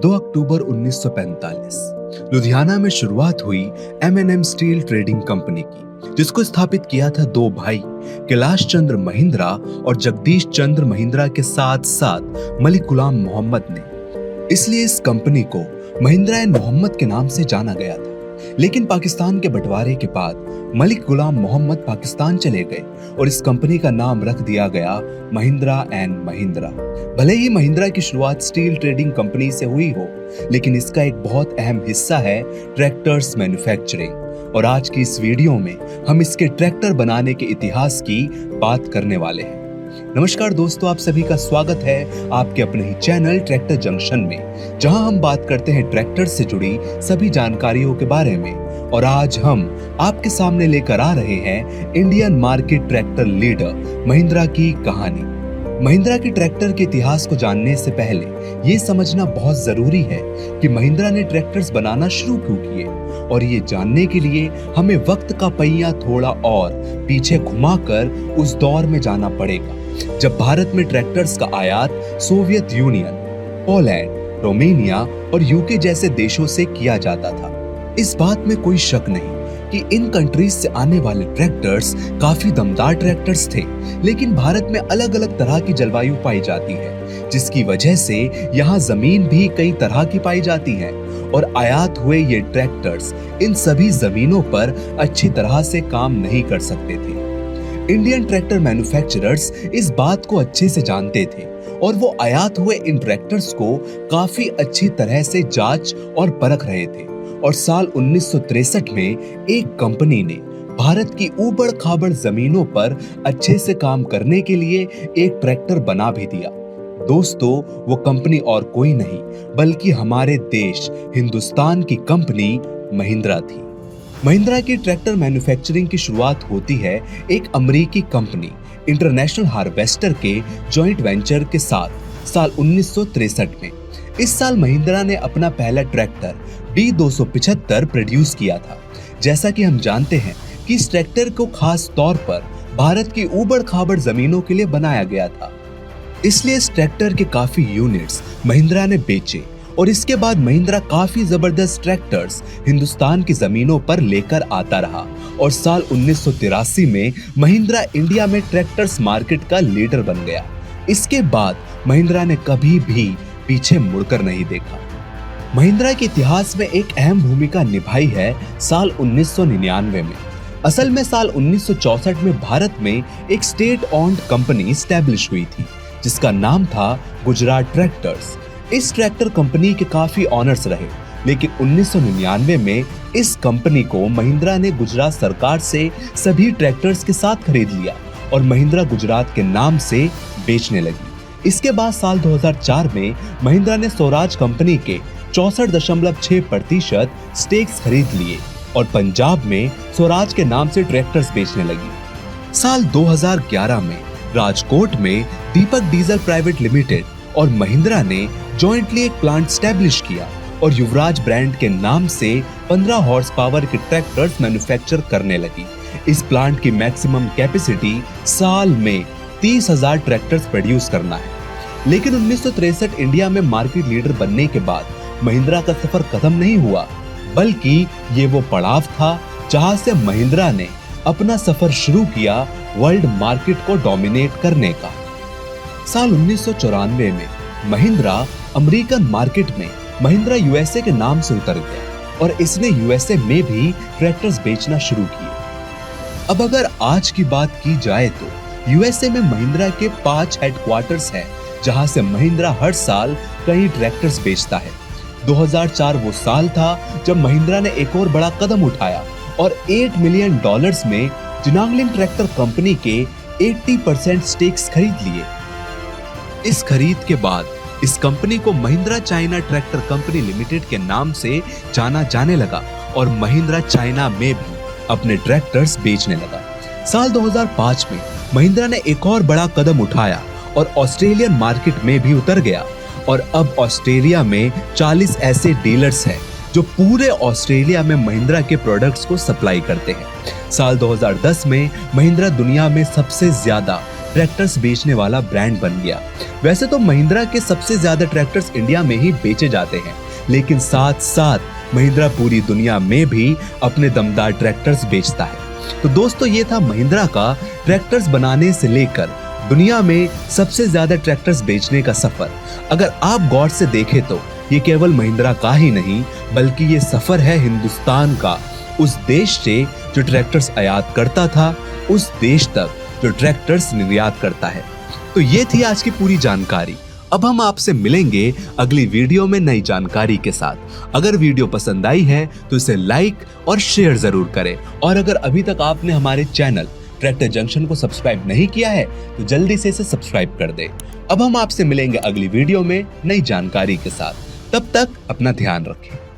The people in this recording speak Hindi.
2 अक्टूबर 1945 लुधियाना में शुरुआत हुई M&M स्टील ट्रेडिंग कंपनी की, जिसको स्थापित किया था दो भाई कैलाश चंद्र महिंद्रा और जगदीश चंद्र महिंद्रा के साथ साथ मलिक गुलाम मोहम्मद ने। इसलिए इस कंपनी को महिंद्रा एंड मोहम्मद के नाम से जाना गया था। लेकिन पाकिस्तान के बंटवारे के बाद मलिक गुलाम मोहम्मद पाकिस्तान चले गए और इस कंपनी का नाम रख दिया गया महिंद्रा एंड महिंद्रा। भले ही महिंद्रा की शुरुआत स्टील ट्रेडिंग कंपनी से हुई हो, लेकिन इसका एक बहुत अहम हिस्सा है ट्रैक्टर्स मैन्युफैक्चरिंग। और आज की इस वीडियो में हम इसके ट्रैक्टर बनाने के इतिहास की बात करने वाले हैं। नमस्कार दोस्तों, आप सभी का स्वागत है आपके अपने ही चैनल ट्रैक्टर जंक्शन में, जहां हम बात करते हैं ट्रैक्टर से जुड़ी सभी जानकारियों के बारे में। और आज हम आपके सामने लेकर आ रहे हैं Indian market tractor leader Mahindra की कहानी। महिंद्रा के ट्रैक्टर के इतिहास को जानने से पहले ये समझना बहुत जरूरी है कि महिंद्रा ने ट्रैक्टर्स बनाना शुरू क्यों किए, और ये जानने के लिए हमें वक्त का पहिया थोड़ा और पीछे घुमाकर उस दौर में जाना पड़ेगा जब भारत में ट्रैक्टर्स का आयात सोवियत यूनियन, पोलैंड, रोमानिया और यूके जैसे देशों से किया जाता था। इस बात में कोई शक नहीं कि इन कंट्रीज से आने वाले ट्रैक्टर्स काफी दमदार ट्रैक्टर्स थे, लेकिन भारत में अलग अलग तरह की जलवायु पाई जाती है, जिसकी वजह से यहाँ जमीन भी कई तरह की पाई जाती है और आयात हुए ये ट्रैक्टर्स इन सभी जमीनों पर अच्छी तरह से काम नहीं कर सकते थे। इंडियन ट्रैक्टर मैन्युफैक्चरर्स इस बात को अच्छे से जानते थे और वो आयात हुए इन ट्रैक्टर्स को काफी अच्छी तरह से जांच और परख रहे थे। और साल 1963 में एक कंपनी ने भारत की ऊबड़ खाबड़ जमीनों पर अच्छे से काम करने के लिए एक ट्रैक्टर बना भी दिया। दोस्तों, वो कंपनी और कोई नहीं बल्कि हमारे देश हिंदुस्तान की कंपनी महिंद्रा थी। महिंद्रा की ट्रैक्टर मैन्युफैक्चरिंग की शुरुआत होती है एक अमेरिकी कंपनी इंटरनेशनल हार्वेस्टर के जॉइंट वेंचर के साथ साल 1963 में। इस साल महिंद्रा ने अपना पहला ट्रैक्टर D275 प्रोड्यूस किया था। जैसा कि हम जानते हैं कि इस ट्रैक्टर को खास तौर पर भारत की ऊबड़ खाबड़ जमीनों के लिए बनाया गया था, इसलिए इस ट्रैक्टर के काफी यूनिट्स महिंद्रा ने बेचे और इसके बाद महिंद्रा काफी जबरदस्त ट्रैक्टर्स हिंदुस्तान की जमीनों पर लेकर आता रहा। और साल 1983 में महिंद्रा इंडिया में ट्रैक्टर्स मार्केट का लीडर बन गया। इसके बाद महिंद्रा ने कभी भी पीछे मुड़कर नहीं देखा। महिंद्रा के इतिहास में एक अहम भूमिका निभाई है साल 1999 में। असल में साल 1964 में भारत में एक स्टेट ओन्ड कंपनी स्टैब्लिश हुई थी, जिसका नाम था गुजरात ट्रैक्टर्स। इस ट्रैक्टर कंपनी के काफी ऑनर्स रहे, लेकिन 1999 में इस कंपनी को महिंद्रा ने गुजरात सरकार से सभी ट्रैक्टर्स के साथ खरीद लिया और महिंद्रा गुजरात के नाम से बेचने लगी। इसके बाद साल 2004 में महिंद्रा ने स्वराज कंपनी के 64.6% स्टेक्स खरीद लिए और पंजाब में स्वराज के नाम से ट्रैक्टर्स बेचने लगी। साल 2011 में राजकोट में दीपक डीजल प्राइवेट लिमिटेड और महिंद्रा ने जॉइंटली एक प्लांट स्टैब्लिश किया और युवराज ब्रांड के नाम से 15 हॉर्स पावर के ट्रैक्टर्स मैन्युफैक्चर करने लगी। इस प्लांट की मैक्सिमम कैपेसिटी साल में 30,000 ट्रैक्टर्स प्रोड्यूस करना है। लेकिन 1963 इंडिया में मार्केट लीडर बनने के बाद महिंद्रा का सफर खत्म नहीं हुआ, बल्कि ये वो पड़ाव था जहां से महिंद्रा ने अपना सफर शुरू किया वर्ल्ड मार्केट को डोमिनेट करने का। साल 1994 में महिंद्रा अमेरिकन मार्केट में महिंद्रा यूएसए के नाम से उतर गया और इसने यूएसए में भी ट्रैक्टर्स बेचना शुरू किए। अब अगर आज की बात की जाए तो यूएसए में महिंद्रा के 5 हेडक्वार्टर्स हैं, जहां से महिंद्रा हर साल कई ट्रैक्टर्स बेचता है। 2004 वो साल था जब महिंद्रा ने एक और बड़ा कदम उठाया और $8 मिलियन में जिनांगलिंग ट्रैक्टर कंपनी के 80% स्टेक्स खरीद लिए। इस खरीद के बाद इस कंपनी को Mahindra China tractor company limited के नाम से जाना जाने लगा और महिंद्रा चाइना में भी अपने ट्रैक्टर्स बेचने लगा। साल 2005 में महिंद्रा ने एक और बड़ा कदम उठाया और ऑस्ट्रेलियन मार्केट में भी उतर गया और अब ऑस्ट्रेलिया में 40 ऐसे डीलर्स हैं जो पूरे ऑस्ट्रेलिया में महिंद्रा के प्रोडक्ट्स को सप्लाई करते हैं। साल 2010 में महिंद्रा दुनिया में सबसे ज्यादा ट्रैक्टर्स बेचने वाला ब्रांड बन गया। वैसे तो महिंद्रा के सबसे ज्यादा ट्रैक्टर्स इंडिया में ही बेचे जाते हैं, लेकिन साथ साथ महिंद्रा पूरी दुनिया में भी अपने दमदार ट्रैक्टर्स बेचता है। तो दोस्तों, ये था महिंद्रा का ट्रैक्टर्स बनाने से लेकर दुनिया में सबसे ज्यादा ट्रैक्टर्स बेचने का सफर। अगर आप गौर से देखें तो ये केवल महिंद्रा का ही नहीं, बल्कि ये सफर है हिंदुस्तान का, उस देश से जो ट्रैक्टर्स आयात करता था उस देश तक जो ट्रैक्टर्स निर्यात करता है। तो ये थी आज की पूरी जानकारी। अब हम आपसे मिलेंगे अगली वीडियो में नई जानकारी के साथ। अगर वीडियो पसंद आई है तो इसे लाइक और शेयर जरूर करें, और अगर अभी तक आपने हमारे चैनल ट्रैक्टर जंक्शन को सब्सक्राइब नहीं किया है तो जल्दी से इसे सब्सक्राइब कर दे। अब हम आपसे मिलेंगे अगली वीडियो में नई जानकारी के साथ। तब तक अपना ध्यान रखें।